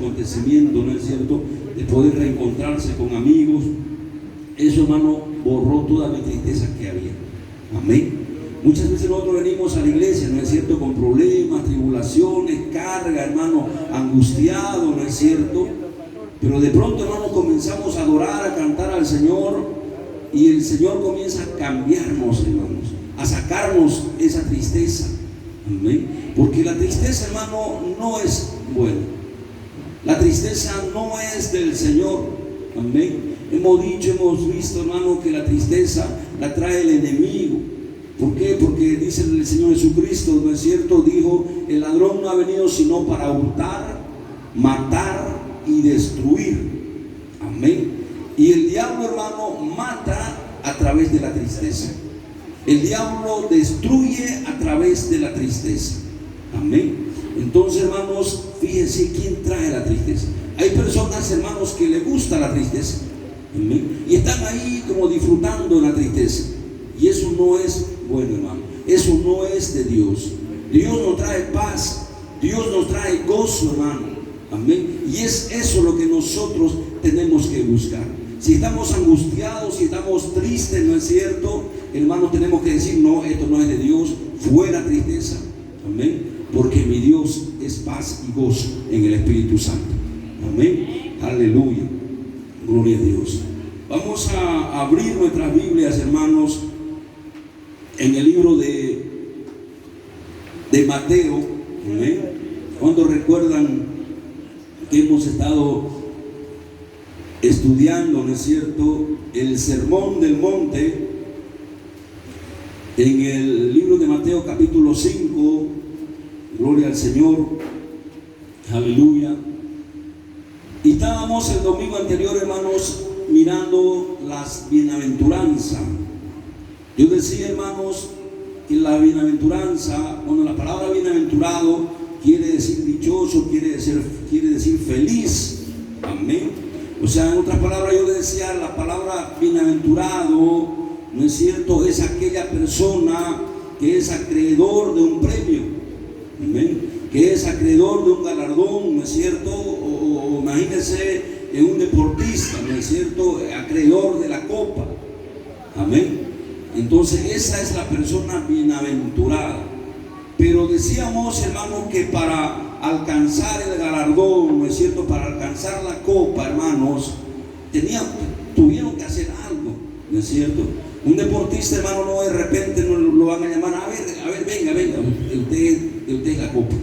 acontecimiento, ¿no es cierto?, de poder reencontrarse con amigos. Eso, hermano, borró toda la tristeza que había. Amén. Muchas veces nosotros venimos a la iglesia, ¿no es cierto?, con problemas, tribulaciones, carga, hermano, angustiado, ¿no es cierto? Pero de pronto, hermano, comenzamos a adorar, a cantar al Señor, y el Señor comienza a cambiarnos, hermanos, a sacarnos esa tristeza. Amén. Porque la tristeza, hermano, no es buena. La tristeza no es del Señor. Amén. Hemos dicho, hemos visto, hermano, que la tristeza la trae el enemigo. ¿Por qué? Porque dice el Señor Jesucristo, ¿no es cierto?, dijo: el ladrón no ha venido sino para hurtar, matar y destruir. Amén. Y el diablo, hermano, mata a través de la tristeza. El diablo destruye a través de la tristeza. Amén. Entonces, hermanos, fíjense quién trae la tristeza. Hay personas, hermanos, que les gusta la tristeza. Amén. Y están ahí como disfrutando de la tristeza. Y eso no es bueno, hermano. Eso no es de Dios. Dios nos trae paz. Dios nos trae gozo, hermano. Amén. Y es eso lo que nosotros tenemos que buscar. Si estamos angustiados, si estamos tristes, ¿no es cierto?, hermanos, tenemos que decir: no, esto no es de Dios. Fuera tristeza. Amén. Porque mi Dios es paz y gozo en el Espíritu Santo. Amén. Aleluya. Gloria a Dios. Vamos a abrir nuestras Biblias, hermanos, en el libro de Mateo. Amén. Cuando recuerdan que hemos estado estudiando, ¿no es cierto?, el Sermón del Monte, en el libro de Mateo capítulo 5, gloria al Señor, aleluya. Y estábamos el domingo anterior, hermanos, mirando las bienaventuranzas. Yo decía, hermanos, que la bienaventuranza, bueno, la palabra bienaventurado quiere decir dichoso, quiere decir feliz. Amén. O sea, en otras palabras, yo decía, la palabra bienaventurado, ¿no es cierto?, es aquella persona que es acreedor de un premio. Amén. Que es acreedor de un galardón, ¿no es cierto? O imagínense en un deportista, ¿no es cierto?, acreedor de la copa. Amén. Entonces esa es la persona bienaventurada. Pero decíamos, hermanos, que para alcanzar el galardón, ¿no es cierto?, para alcanzar la copa, hermanos, tuvieron que hacer algo, ¿no es cierto? Un deportista, hermano, no de repente no lo van a llamar: a ver, venga, usted es la copa.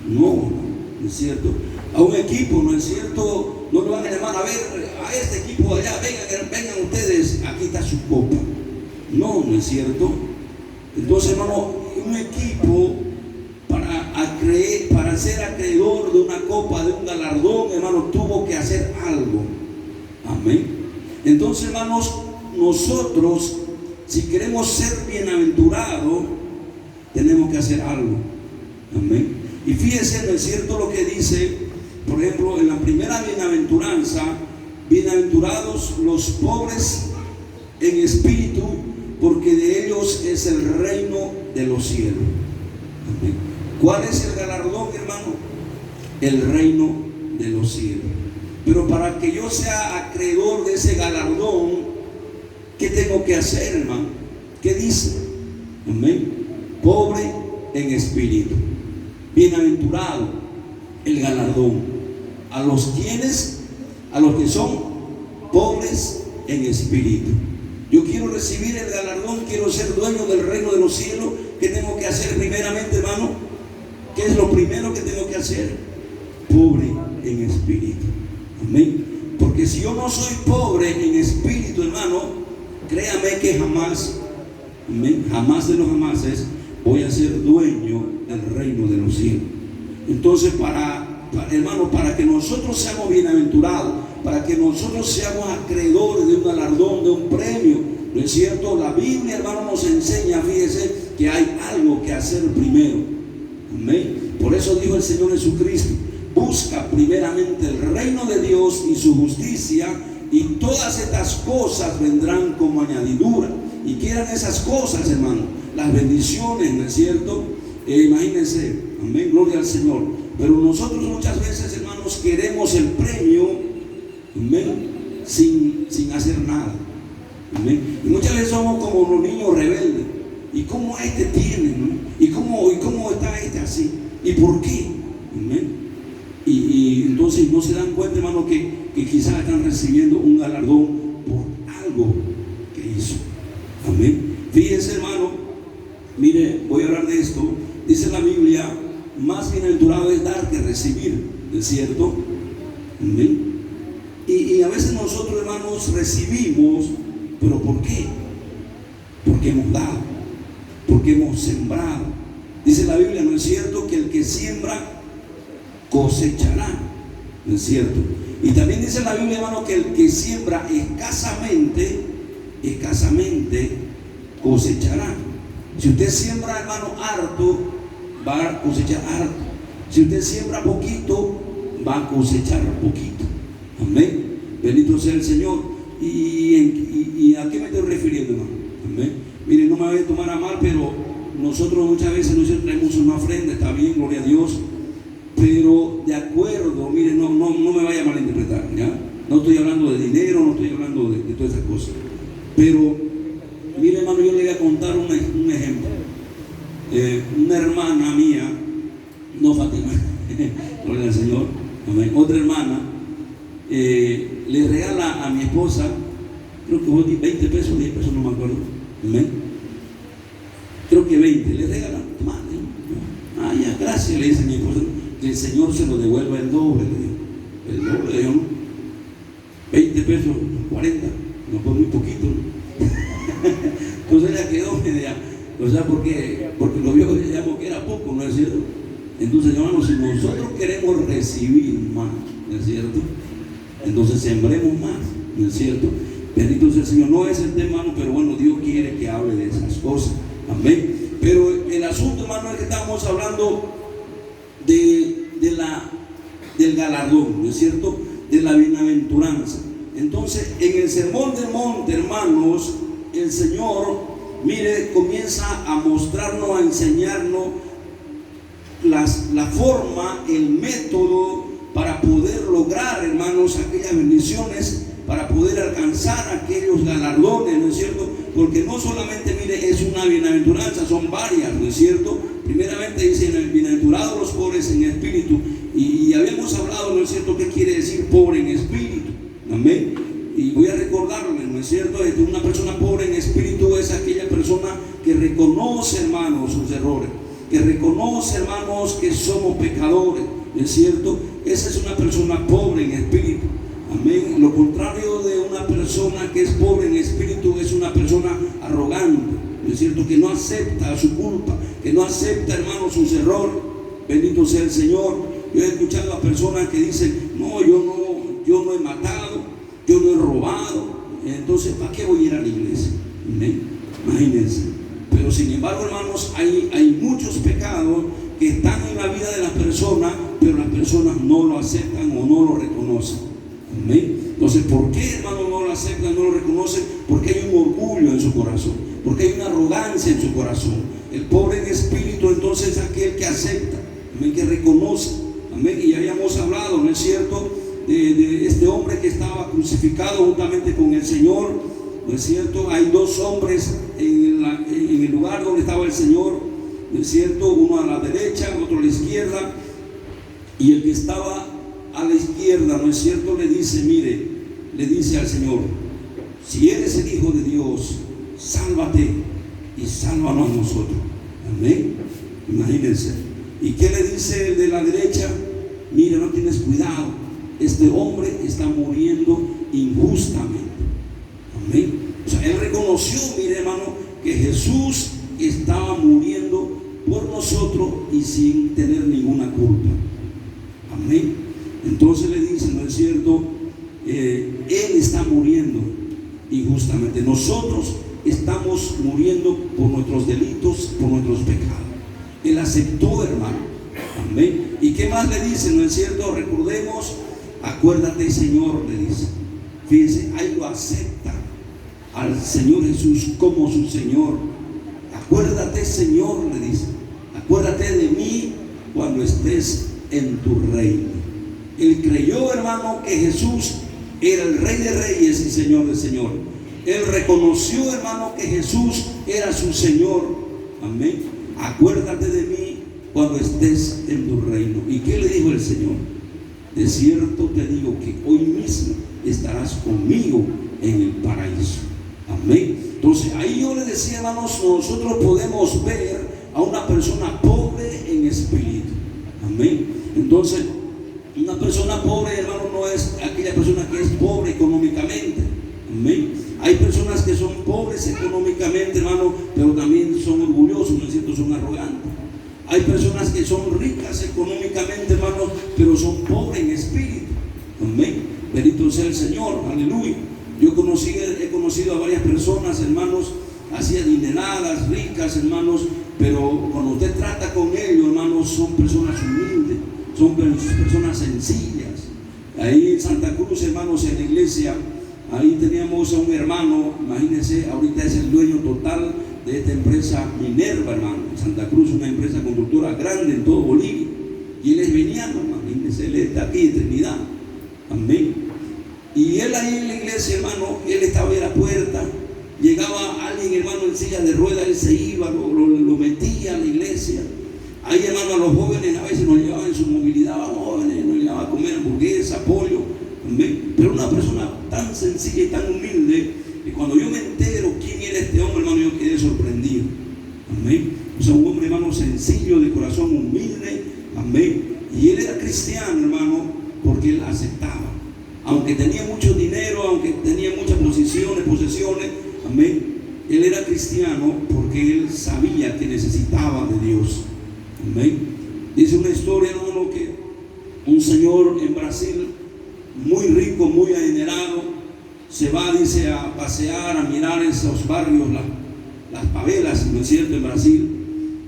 No es cierto. A un equipo, ¿no es cierto?, no lo van a llamar: a ver, a este equipo allá, vengan ustedes, aquí está su copa. No es cierto. Entonces, hermano, un equipo para ser acreedor de una copa, de un galardón, hermano, tuvo que hacer algo. Amén. Entonces, hermanos, nosotros, si queremos ser bienaventurados, tenemos que hacer algo. Amén. Y fíjense, ¿no es cierto?, lo que dice, por ejemplo, en la primera bienaventuranza: bienaventurados los pobres en espíritu, porque de ellos es el reino de los cielos. Amén. ¿Cuál es el galardón, hermano? El reino de los cielos. Pero para que yo sea acreedor de ese galardón, ¿qué tengo que hacer, hermano? ¿Qué dice? Amén. Pobre en espíritu. Bienaventurado el galardón. A los que son pobres en espíritu. Yo quiero recibir el galardón, quiero ser dueño del reino de los cielos. ¿Qué tengo que hacer primeramente, hermano? ¿Qué es lo primero que tengo que hacer? Pobre en espíritu. Amén. Porque si yo no soy pobre en espíritu, hermano, créame que jamás, amén, jamás de los jamases voy a ser dueño del reino de los cielos. Entonces, hermano, para que nosotros seamos bienaventurados, para que nosotros seamos acreedores de un galardón, de un premio, ¿no es cierto?, la Biblia, hermano, nos enseña, fíjese, que hay algo que hacer primero. Amén. Por eso dijo el Señor Jesucristo: busca primeramente el reino de Dios y su justicia, y todas estas cosas vendrán como añadidura. ¿Y qué eran esas cosas, hermano? Las bendiciones, ¿no es cierto? Imagínense, amén, gloria al Señor. Pero nosotros muchas veces, hermanos, queremos el premio, amén, sin hacer nada. Amén. Y muchas veces somos como los niños rebeldes. ¿Y cómo este tiene? ¿No? ¿Y cómo está este así? ¿Y por qué? Amén. Y entonces no se dan cuenta, hermano, que quizás están recibiendo un galardón por algo que hizo. Amén. Fíjense, hermano, mire, voy a hablar de esto. Dice la Biblia, más bienaventurado es dar que recibir, ¿es cierto? Amén. Y a veces nosotros, hermanos, recibimos, pero ¿por qué? Porque hemos dado, porque hemos sembrado. Dice la Biblia, ¿no es cierto?, que el que siembra cosechará, ¿no es cierto? Y también dice la Biblia, hermano, que el que siembra escasamente cosechará. Si usted siembra, hermano, harto, va a cosechar harto. Si usted siembra poquito, va a cosechar poquito. Amén. Bendito sea el Señor. ¿Y a qué me estoy refiriendo, hermano? Amén. Mire, no me voy a tomar a mal, pero nosotros muchas veces traemos una ofrenda, está bien, gloria a Dios, pero de acuerdo, mire, no me vaya a malinterpretar, ¿ya? No estoy hablando de dinero, no estoy hablando de todas esas cosas, pero mire, hermano, yo le voy a contar un ejemplo. Una hermana mía, no Fátima, gloria al Señor, amén, otra hermana, le regala a mi esposa, creo que 20 pesos, 10 pesos, no me acuerdo, amén, creo que 20, le regala, ya, gracias, le dice a mi esposa, que el Señor se lo devuelva el doble, le digo, el doble, le digo, ¿no? 20 pesos, 40, no fue muy poquito, ¿no? Entonces ella quedó media, o sea, porque lo vio que era poco, ¿no es cierto? Entonces, hermanos, si nosotros queremos recibir más, ¿no es cierto?, entonces sembremos más, ¿no es cierto? Bendito sea el Señor. No es el tema, hermano, pero bueno, Dios quiere que hable de esas cosas. Amén. Pero el asunto, hermano, es que estamos hablando del galardón, ¿no es cierto?, de la bienaventuranza. Entonces, en el Sermón del Monte, hermanos, el Señor, mire, comienza a mostrarnos, a enseñarnos la forma, el método para poder lograr, hermanos, aquellas bendiciones, para poder alcanzar aquellos galardones, ¿no es cierto? Porque no solamente, mire, es una bienaventuranza, son varias, ¿no es cierto? Primeramente dice, bienaventurados los pobres en espíritu, y habíamos hablado, ¿no es cierto?, qué quiere decir pobre en espíritu. Amén. Y voy a recordarle, ¿no es cierto?, que una persona pobre en espíritu es aquella persona que reconoce, hermanos, sus errores, que reconoce, hermanos, que somos pecadores, ¿no es cierto? Esa es una persona pobre en espíritu. Amén. Lo contrario de una persona que es pobre en espíritu es una persona arrogante, ¿no es cierto?, que no acepta su culpa, que no acepta, hermanos, sus errores. Bendito sea el Señor. Yo he escuchado a personas que dicen, no, yo no he matado, yo no he robado, entonces ¿para qué voy a ir a la iglesia? Amén. Imagínense. Pero sin embargo, hermanos, hay muchos pecados que están en la vida de las personas, pero las personas no lo aceptan o no lo reconocen. Amén. Entonces, ¿por qué, hermano, no lo aceptan, no lo reconocen? Porque hay un orgullo en su corazón, porque hay una arrogancia en su corazón. El pobre en espíritu, entonces, es aquel que acepta, amén, que reconoce. Amén. Y habíamos hablado, ¿no es cierto?, de este hombre que estaba crucificado juntamente con el Señor, ¿no es cierto? Hay dos hombres en el lugar donde estaba el Señor, ¿no es cierto? Uno a la derecha, otro a la izquierda, y el que estaba a la izquierda, ¿no es cierto?, le dice, mire, le dice al Señor, si eres el Hijo de Dios, sálvate y sálvanos a nosotros. Amén. Imagínense. ¿Y qué le dice el de la derecha? Mira, no tienes cuidado, este hombre está muriendo injustamente. Amén. O sea, él reconoció, mire, hermano, que Jesús estaba muriendo por nosotros y sin tener ninguna culpa. Amén. Entonces le dice, ¿no es cierto?, él está muriendo injustamente. Nosotros estamos muriendo por nuestros delitos, por nuestros pecados. Él aceptó, hermano. Amén. ¿Y qué más le dice? ¿No es cierto? Recordemos, acuérdate, Señor, le dice. Fíjense, ahí lo acepta al Señor Jesús como su Señor. Acuérdate, Señor, le dice. Acuérdate de mí cuando estés en tu reino. Él creyó, hermano, que Jesús era el Rey de Reyes y Señor de Señores. Él reconoció, hermano, que Jesús era su Señor. Amén. Acuérdate de mí cuando estés en tu reino. ¿Y qué le dijo el Señor? De cierto te digo que hoy mismo estarás conmigo en el paraíso. Amén. Entonces ahí yo le decía, hermanos, nosotros podemos ver a una persona pobre en espíritu. Amén. Entonces una persona pobre, hermano, no es aquella persona que es pobre económicamente. Amén. Hay personas que son pobres económicamente, hermano, pero también son orgullosos, ¿no es cierto? Son arrogantes. Hay personas que son ricas económicamente, hermano, pero son pobres en espíritu. Amén. Bendito sea el Señor. Aleluya. Yo he conocido a varias personas, hermanos, así adineradas, ricas, hermanos, pero cuando usted trata con ellos, hermanos, son personas humildes, son personas sencillas. Ahí en Santa Cruz, hermanos, en la iglesia, ahí teníamos a un hermano, imagínense, ahorita es el dueño total de esta empresa Minerva, hermano. Santa Cruz, una empresa constructora grande en todo Bolivia. Y él es veniano, imagínense, él está aquí de Trinidad. Amén. Y él ahí en la iglesia, hermano, él estaba ahí a la puerta. Llegaba alguien, hermano, en silla de ruedas, él se iba, lo metía a la iglesia. Ahí, hermano, a los jóvenes a veces nos llevaban en su movilidad, vamos jóvenes, nos llevaban a comer hamburguesa, pollo. Amén. Pero una persona tan sencilla y tan humilde, y cuando yo me entero quién era este hombre, hermano, yo quedé sorprendido. Amén. O sea, un hombre, hermano, sencillo, de corazón humilde. Amén. Y él era cristiano, hermano, porque él aceptaba. Aunque tenía mucho dinero, aunque tenía muchas posesiones, amén, él era cristiano porque él sabía que necesitaba de Dios. Amén. Dice una historia, hermano, que un señor en Brasil, muy rico, muy adinerado, se va, dice, a pasear, a mirar esos barrios, las favelas, ¿no es cierto?, en Brasil,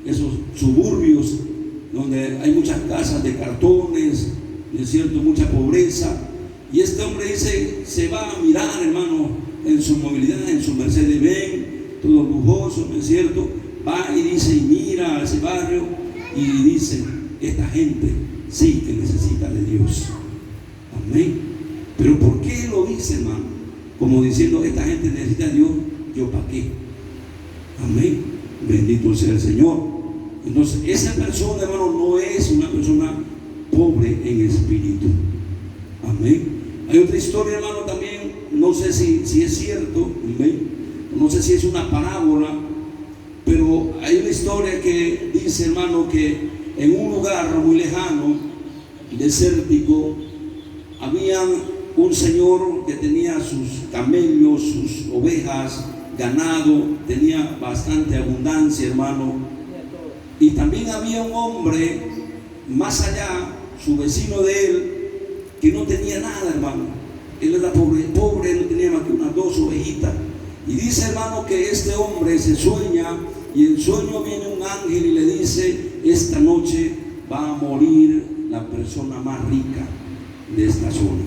esos suburbios donde hay muchas casas de cartones, ¿no es cierto?, mucha pobreza. Y este hombre dice, se va a mirar, hermano, en su movilidad, en su Mercedes-Benz, todo lujoso, ¿no es cierto? Va y dice, y mira a ese barrio y dice, esta gente sí que necesita de Dios. Amén. Pero ¿por qué lo dice, hermano? Como diciendo, esta gente necesita de Dios, ¿yo para qué? Amén. Bendito sea el Señor. Entonces, esa persona, hermano, no es una persona pobre en espíritu. Amén. Hay otra historia, hermano, también, no sé si es cierto, amén, no sé si es una parábola, pero hay una historia que dice, hermano, que en un lugar muy lejano, desértico, había un señor que tenía sus camellos, sus ovejas, ganado, tenía bastante abundancia, hermano, y también había un hombre más allá, su vecino de él, que no tenía nada, hermano. Él era pobre, no tenía más que unas 2 ovejitas. Y dice, hermano, que este hombre se sueña, y en sueño viene un ángel y le dice, esta noche va a morir la persona más rica de esta zona.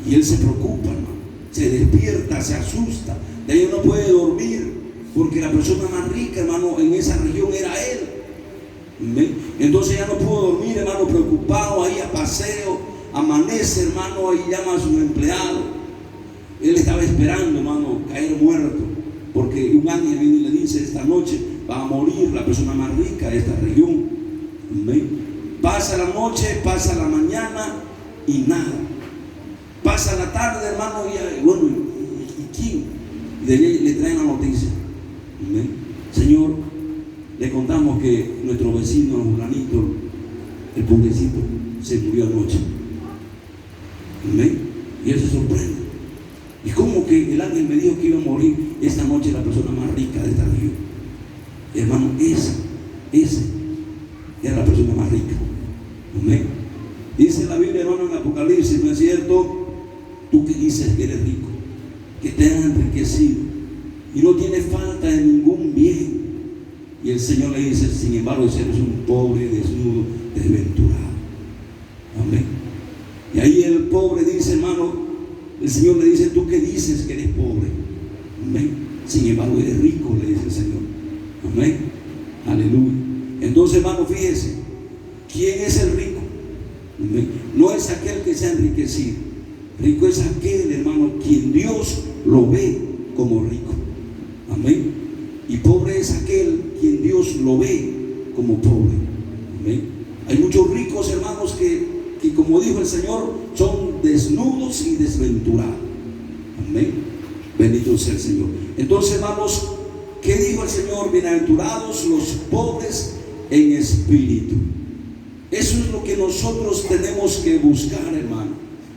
Y él se preocupa, hermano, se despierta, se asusta, de ahí no puede dormir, porque la persona más rica, hermano, en esa región era él. Entonces ya no pudo dormir, hermano, preocupado, ahí a paseo. Amanece, hermano, y llama a su empleado. Él estaba esperando, hermano, caer muerto, porque un ángel viene y le dice, esta noche va a morir la persona más rica de esta región. Amén. Pasa la noche, pasa la mañana y nada. Pasa la tarde, hermano, y bueno, ¿y quién? Y de ahí le traen la noticia. Amén. Señor, le contamos que nuestro vecino, Juanito, el pobrecito, se murió anoche. Amén. Y él se sorprende. ¿Y cómo que el ángel me dijo que iba a morir esta noche la persona más rica de esta región? Hermano, ese era la persona más rica. Amén. Dice la Biblia, hermano, en Apocalipsis, ¿no es cierto? Tú que dices que eres rico, que te has enriquecido y no tienes falta de ningún bien. Y el Señor le dice, sin embargo, si eres un pobre, desnudo, desventurado. Amén. Y ahí el pobre dice, hermano, el Señor le dice, tú que dices que eres pobre. Amén. Sin embargo, eres rico, le dice el Señor. Amén. Aleluya. Entonces, hermano, fíjese, ¿quién es el rico? Amén. No es aquel que se ha enriquecido. Rico es aquel, hermano, quien Dios lo ve como rico. Amén. Y pobre es aquel quien Dios lo ve como pobre. Amén. Hay muchos ricos, hermanos, que como dijo el Señor, son desnudos y desventurados. Amén. Bendito sea el Señor. Entonces, hermanos, ¿qué dijo el Señor? Bienaventurados los pobres en espíritu. Eso es lo que nosotros tenemos que buscar, hermano.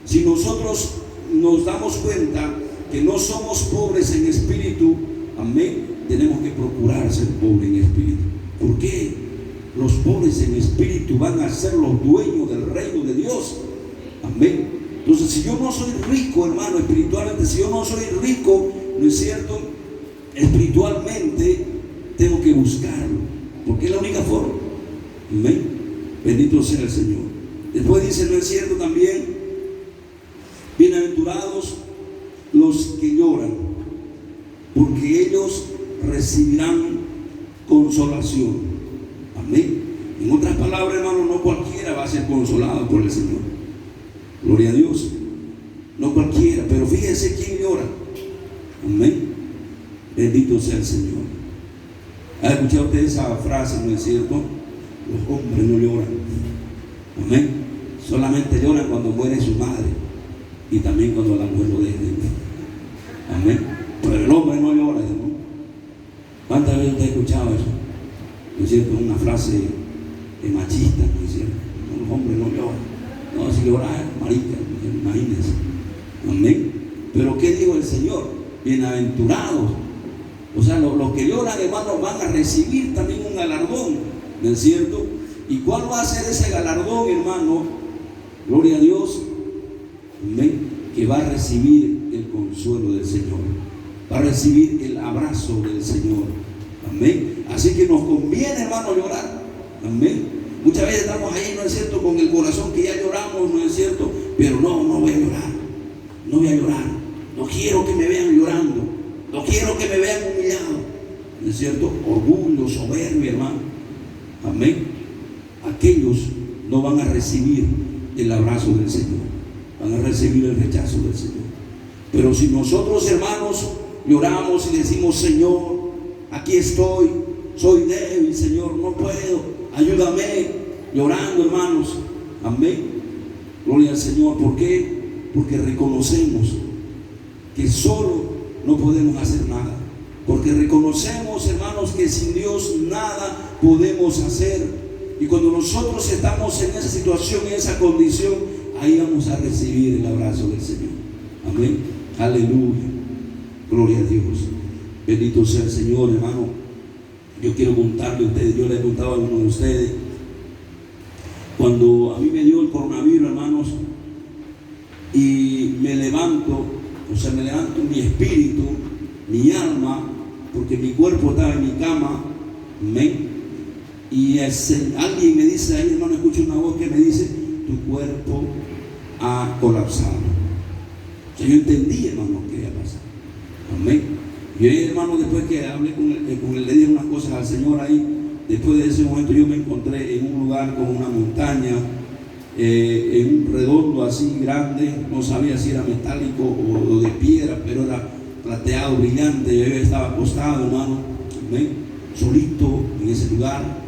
Si nosotros nos damos cuenta que no somos pobres en espíritu, amén, tenemos que procurar ser pobres en espíritu. ¿Por qué? Los pobres en espíritu van a ser los dueños del reino de Dios. Amén. Entonces, si yo no soy rico, hermano, espiritualmente, si yo no soy rico, ¿no es cierto? Espiritualmente tengo que buscarlo, porque es la única forma. Amén. Bendito sea el Señor. Después dice, ¿no es cierto también? Bienaventurados los que lloran, porque ellos recibirán consolación. Amén. En otras palabras, hermano, no cualquiera va a ser consolado por el Señor. Gloria a Dios. No cualquiera, pero fíjense quién llora. Amén. Bendito sea el Señor. ¿Ha escuchado usted esa frase, no es cierto? Los hombres no lloran. Amén. Solamente lloran cuando muere su madre y también cuando la mujer lo deja. Amén. Pero el hombre no llora, ¿no? ¿Cuántas veces usted ha escuchado eso? ¿No es cierto? Una frase machista, ¿no es cierto? Los hombres no lloran. No, si llorar, marica, imagínense. Amén. Pero ¿qué dijo el Señor? Bienaventurados. O sea, los que lloran, hermanos, van a recibir también un galardón, ¿no es cierto? ¿Y cuál va a ser ese galardón, hermano? Gloria a Dios. Amén. Que va a recibir el consuelo del Señor, va a recibir el abrazo del Señor. Amén. Así que nos conviene, hermano, llorar. Amén. Muchas veces estamos ahí, ¿no es cierto?, con el corazón que ya lloramos, ¿no es cierto? Pero no voy a llorar. No voy a llorar. No quiero que me vean llorando. No quiero que me vean humillado. ¿No es cierto? Orgullo, soberbia, hermano. Amén. Aquellos no van a recibir el abrazo del Señor. Van a recibir el rechazo del Señor. Pero si nosotros, hermanos, lloramos y decimos, Señor, aquí estoy, soy débil, Señor, no puedo, ayúdame, llorando, hermanos. Amén. Gloria al Señor. ¿Por qué? Porque reconocemos que solo no podemos hacer nada. Porque reconocemos, hermanos, que sin Dios nada podemos hacer. Y cuando nosotros estamos en esa situación, en esa condición, ahí vamos a recibir el abrazo del Señor. Amén. Aleluya. Gloria a Dios. Bendito sea el Señor, hermano. Yo quiero contarle a ustedes, yo le he contado a algunos de ustedes, cuando a mí me dio el coronavirus, hermanos, y me levanto, me levanto mi espíritu, mi alma, porque mi cuerpo estaba en mi cama. Amén. Y alguien me dice ahí, hermano, escucho una voz que me dice, tu cuerpo ha colapsado. O sea, yo entendí, hermano, que había pasado. Amén. Y ahí, hermano, después que hablé con él, le dije unas cosas al Señor ahí. Después de ese momento yo me encontré en un lugar con una montaña, en un redondo así grande. No sabía si era metálico o de piedra, pero era plateado, brillante. Yo estaba acostado, hermano, amén, solito en ese lugar.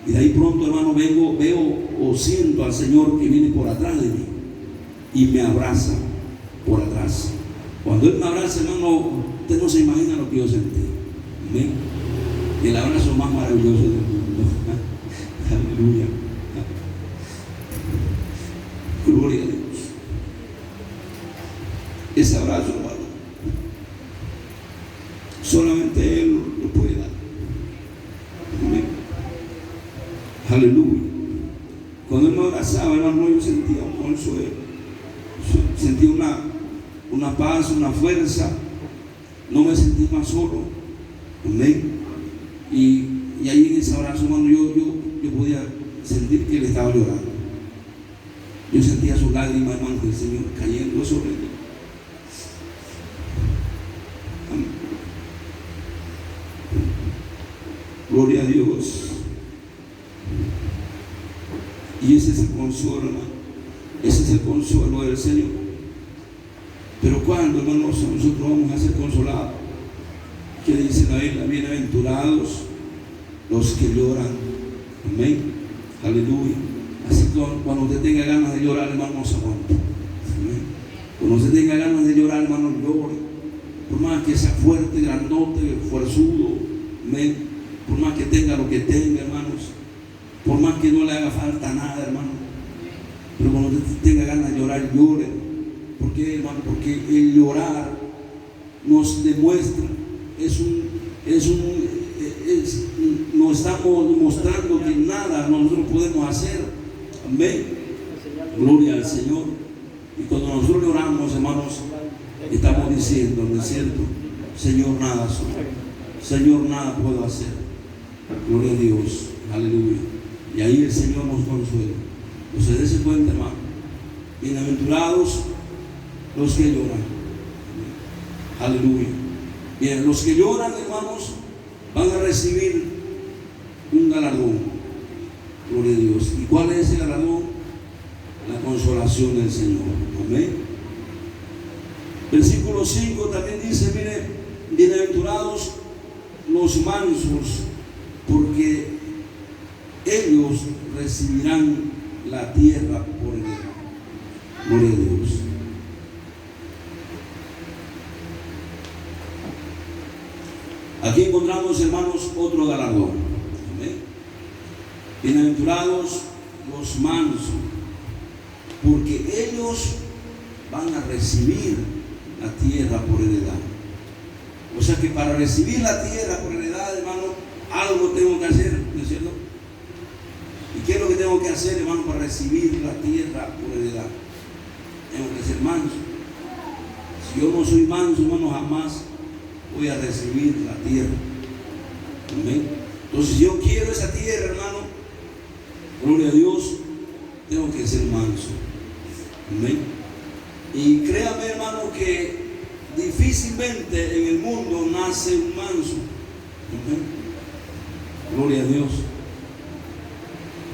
Y de ahí pronto, hermano, veo o siento al Señor que viene por atrás de mí y me abraza por atrás. Cuando Él me abraza, hermano, usted no se imagina lo que yo sentí. Amén. El abrazo más maravilloso del mundo. Aleluya. Gloria a Dios. Ese abrazo, hermano, solamente Él lo puede dar. Amén. Aleluya. Cuando Él me abrazaba, hermano, yo sentía un consuelo, sentía una paz, una fuerza. No me sentí más solo. Amén. Y ahí en ese abrazo, hermano, yo podía sentir que Él estaba llorando. Yo sentía sus lágrimas, hermano, del Señor cayendo sobre mí. Amén. Gloria a Dios. Y ese es el consuelo, hermano. Ese es el consuelo del Señor. Pero cuando, hermanos, nosotros vamos a ser consolados, que dice la Biblia, bienaventurados los que lloran. Amén. Aleluya. Así que cuando usted tenga ganas de llorar, hermano, no se aguante. Amén. Cuando usted tenga ganas de llorar, hermano, llore. Por más que sea fuerte, grandote, fuerzudo. Amén. Por más que tenga lo que tenga, hermanos. Por más que no le haga falta nada, hermano. Pero cuando usted tenga ganas de llorar, llore. ¿Por qué, hermano? Porque el llorar nos demuestra, nos estamos mostrando que nada nosotros podemos hacer. Amén. Gloria al Señor. Y cuando nosotros lloramos, hermanos, estamos diciendo, ¿no es cierto? Señor, nada soy. Señor, nada puedo hacer. Gloria a Dios. Aleluya. Y ahí el Señor nos consuela. Entonces, dése cuenta, hermano. Bienaventurados los que lloran. Aleluya. Bien, los que lloran, hermanos, van a recibir un galardón. Gloria a Dios. ¿Y cuál es ese galardón? La consolación del Señor. Amén. Versículo 5 también dice, mire, bienaventurados los mansos, porque ellos recibirán la tierra por heredad. Gloria a Dios. Aquí encontramos, hermanos, otro galardón. Amén. Bienaventurados los mansos, porque ellos van a recibir la tierra por heredad. O sea que para recibir la tierra por heredad, hermano, algo tengo que hacer, ¿no es cierto? ¿Y qué es lo que tengo que hacer, hermano, para recibir la tierra por heredad? Tengo que ser manso. Si yo no soy manso, hermano, jamás voy a recibir la tierra. Amén. Entonces, si yo quiero esa tierra, hermano, gloria a Dios, tengo que ser manso. Amén. Y créame, hermano, que difícilmente en el mundo nace un manso. Amén. Gloria a Dios.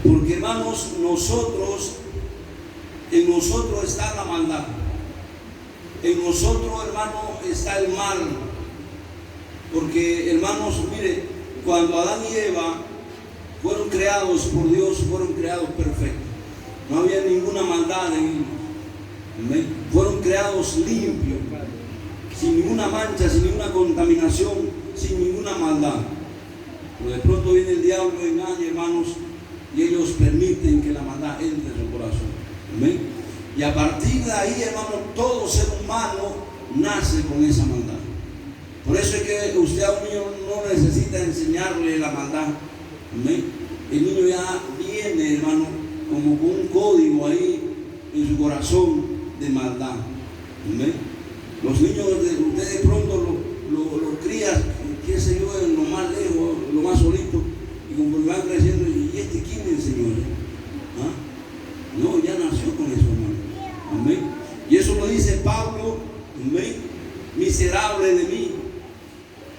Porque, hermanos, en nosotros está la maldad. En nosotros, hermano, está el mal. Porque, hermanos, mire, cuando Adán y Eva fueron creados por Dios, fueron creados perfectos. No había ninguna maldad en ellos. Amén. Fueron creados limpios, sin ninguna mancha, sin ninguna contaminación, sin ninguna maldad. Pero de pronto viene el diablo, engaña, hermanos, y ellos permiten que la maldad entre en su corazón. Amén. Y a partir de ahí, hermano, todo ser humano nace con esa maldad. Por eso es que usted a un niño no necesita enseñarle la maldad. Amén. El niño ya viene, hermano, como con un código ahí en su corazón de maldad. Amén. Los niños, usted de pronto lo cría, qué sé yo, en lo más lejos, lo más solito, y como van creciendo, ¿y este quién es el Señor? ¿Ah? No, ya nació con eso, hermano. Amén. Y eso lo dice Pablo. Amén. Miserable de mí.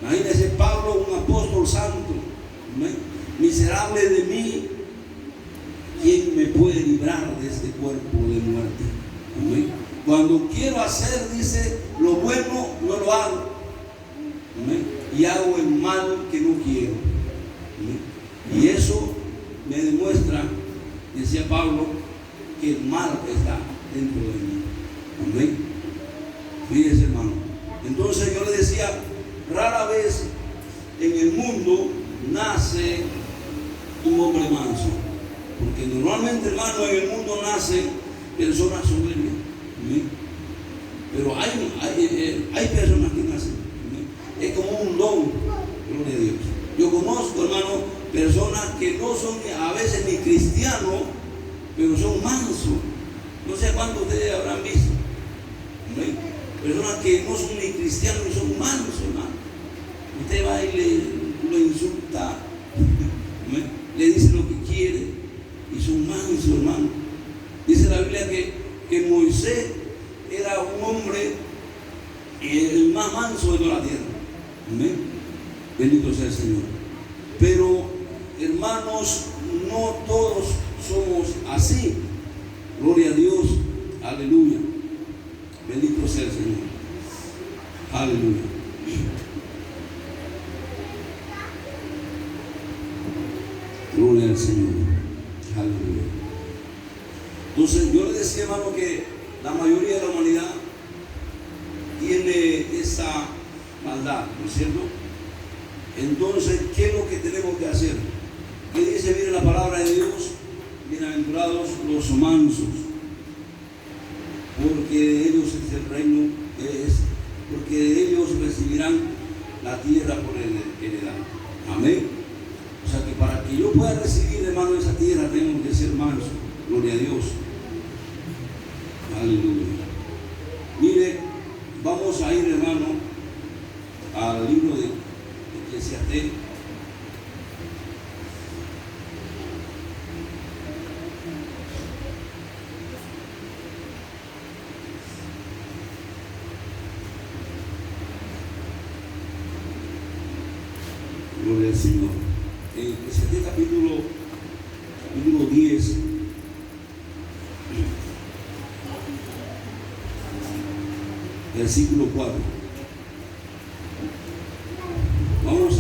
Imagínese Pablo, un apóstol santo. Amén. Miserable de mí, ¿quién me puede librar de este cuerpo de muerte? Amén. Cuando quiero hacer, dice, lo bueno no lo hago. Amén. Y hago el mal que no quiero. Amén. Y eso me demuestra, decía Pablo, que el mal está dentro de mí. Amén. Fíjese, hermano. Entonces yo le decía, rara vez en el mundo nace un hombre manso. Porque normalmente, hermano, en el mundo nacen personas soberbias. ¿Sí? Pero hay personas que nacen. ¿Sí? Es como un don. Gloria a Dios. Yo conozco, hermano, personas que no son a veces ni cristianos, pero son mansos. No sé cuántos de ustedes habrán visto. ¿Sí? Personas que no son ni cristianos ni son mansos, hermano. Usted va y lo insulta. ¿Sí? Le dice lo que quiere y son mansos, hermano. Dice la Biblia que Moisés era un hombre el más manso de toda la tierra. Amén. Bendito sea el Señor. Pero, hermanos, no todos somos así. Gloria a Dios. Aleluya. Bendito sea el Señor. Aleluya. Gloria al Señor. Aleluya. Entonces yo le decía, hermano, que la mayoría de la humanidad tiene esa maldad, ¿no es cierto? Entonces, ¿qué es lo que tenemos que hacer? ¿Qué dice? Mire la palabra de Dios: bienaventurados los mansos, porque de ellos es el reino, porque de ellos recibirán la tierra por heredad. Amén. O sea que para que yo pueda recibir, hermano, esa tierra, tengo que ser manso. Gloria a Dios. Aleluya. Mire, vamos a ir, hermano, al libro de Eclesiastés. Gloria al Señor. En Eclesiastés capítulo 10, versículo 4. Vamos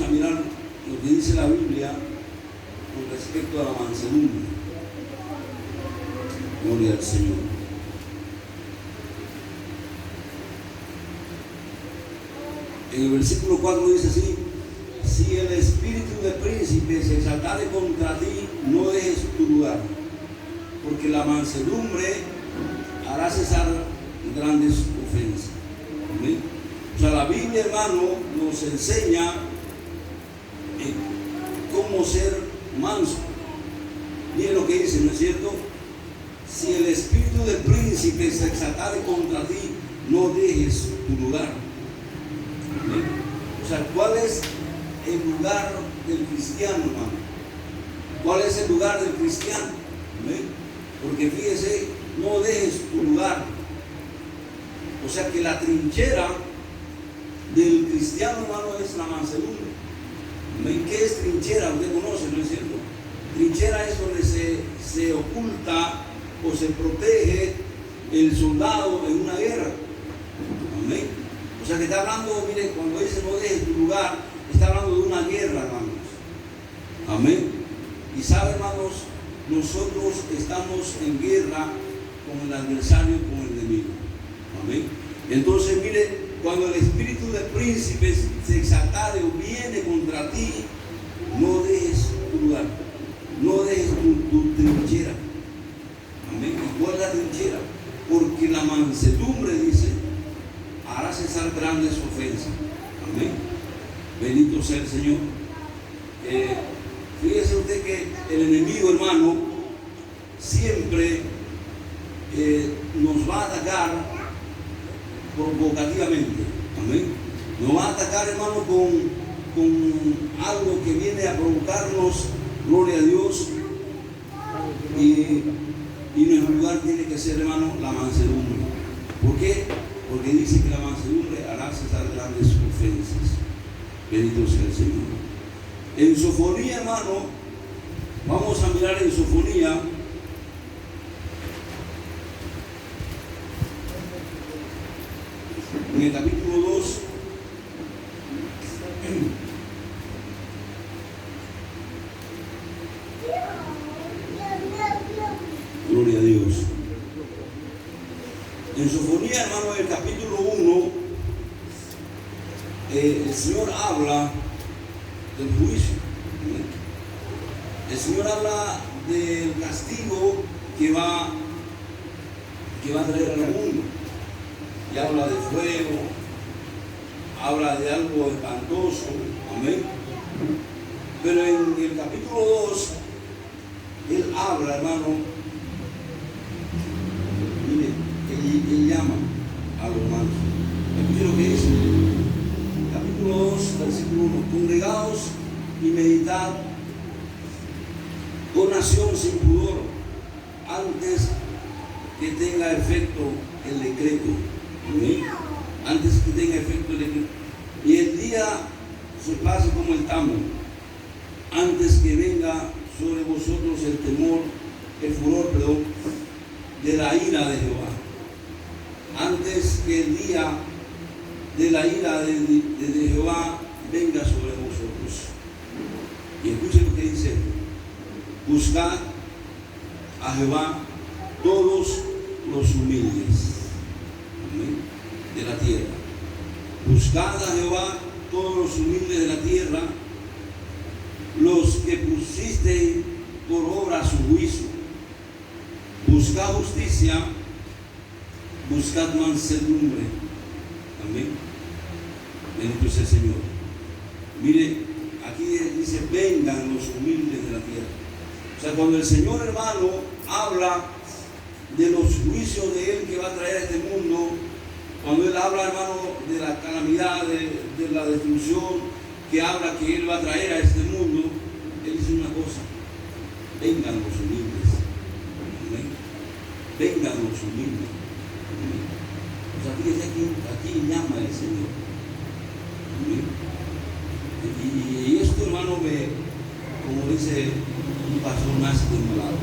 a mirar lo que dice la Biblia con respecto a la mansedumbre. Gloria al Señor. En el versículo 4 dice así: si el espíritu de príncipe se exaltare contra ti, no dejes tu lugar, porque la mansedumbre hará cesar grandes ofensas. ¿Amén? O sea, la Biblia, hermano, nos enseña cómo ser manso. Miren lo que dice, ¿no es cierto? Si el espíritu del príncipe se exaltare contra ti, no dejes tu lugar. ¿Amén? O sea, ¿cuál es el lugar del cristiano, hermano? ¿Cuál es el lugar del cristiano? ¿Amén? Porque fíjese, no dejes tu lugar. O sea que la trinchera del cristiano, hermano, es la mansedumbre. ¿Amén? ¿Qué es trinchera? Usted conoce, ¿no es cierto? Trinchera es donde se oculta o se protege el soldado en una guerra. Amén. O sea que está hablando, mire, cuando dice no dejes tu lugar, está hablando de una guerra, hermanos. Amén. Y sabe, hermanos, nosotros estamos en guerra con el adversario, con el enemigo. Amén. Entonces, mire, cuando el espíritu de príncipes se exaltare o viene contra ti, no dejes tu lugar, no dejes tu trinchera. Amén. ¿Y cuál es la trinchera? Porque la mansedumbre, dice, hará cesar grandes ofensas. Amén. Bendito sea el Señor. Fíjese usted que el enemigo, hermano, siempre nos va a atacar provocativamente. Amén. Nos va a atacar, hermano, con algo que viene a provocarnos, gloria a Dios. Y nuestro lugar tiene que ser, hermano, la mansedumbre. ¿Por qué? Porque dice que la mansedumbre hará cesar grandes ofensas. Bendito sea el Señor. En Sofonía, hermano, vamos a mirar en Sofonía. En el capítulo 2, gloria a Dios. En Sofonía, hermano, en el capítulo 1, el Señor habla del juicio. El Señor habla del castigo que va a traer al mundo. Y habla de fuego, habla de algo espantoso. Amén. Pero en el capítulo 2, Él habla, hermano, mire, Él llama a los mansos. Escuche lo que dice. Capítulo 2, versículo 1. Congregaos y meditad, oh nación sin pudor, antes que tenga efecto el decreto. ¿Sí? Antes que tenga efecto el decreto. Y el día se pase como el tamo, antes que venga sobre vosotros el temor el furor, perdón, de la ira de Jehová. Antes que el día de la ira de Jehová venga sobre vosotros. Y escuchen lo que dice: buscad a Jehová todos los humildes, amén, de la tierra. Buscad a Jehová todos los humildes de la tierra, los que pusiste por obra su juicio. Buscad justicia, buscad mansedumbre. Amén. Bendito sea el Señor. Mire, aquí dice: vengan los humildes de la tierra. O sea, cuando el Señor, hermano, habla de los juicios de Él que va a traer a este mundo, cuando Él habla, hermano, de la calamidad, de la destrucción, que habla que Él va a traer a este mundo, Él dice una cosa: vengan los humildes. Amén. Vengan los humildes. Amén. O sea, fíjese, aquí llama el Señor. Amén. Y esto, hermano, como dice un pastor, me hace temblado.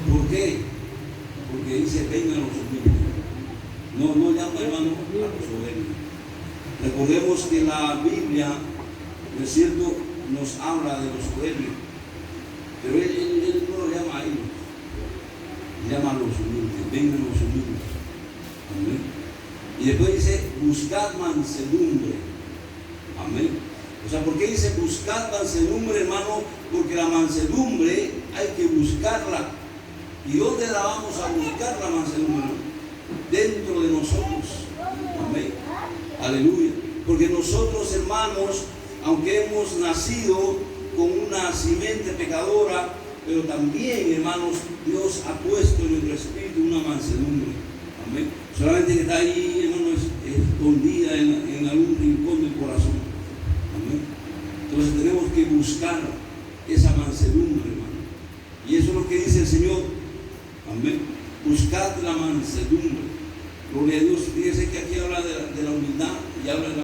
¿Por qué? Porque dice: vengan los humildes. No llama, hermano, a los soberbios. Recordemos que la Biblia, ¿no es cierto?, nos habla de los soberbios, pero él no lo llama a ellos, llama a los humildes. Vengan los humildes. Amén. Y después dice: buscad mansedumbre. Amén. O sea, ¿por qué dice buscad mansedumbre, hermano? Porque la mansedumbre hay que buscarla. ¿Y dónde la vamos a buscar, la mansedumbre? Dentro de nosotros. Amén. Aleluya. Porque nosotros, hermanos, aunque hemos nacido con una simiente pecadora, pero también, hermanos, Dios ha puesto en nuestro espíritu una mansedumbre. Amén. Solamente que está ahí, hermanos, escondida en algún rincón del corazón. Amén. Entonces tenemos que buscar esa mansedumbre, hermano. Y eso es lo que dice el Señor. Amén. Buscad la mansedumbre. Gloria a Dios. Fíjese que aquí habla de la humildad y habla de la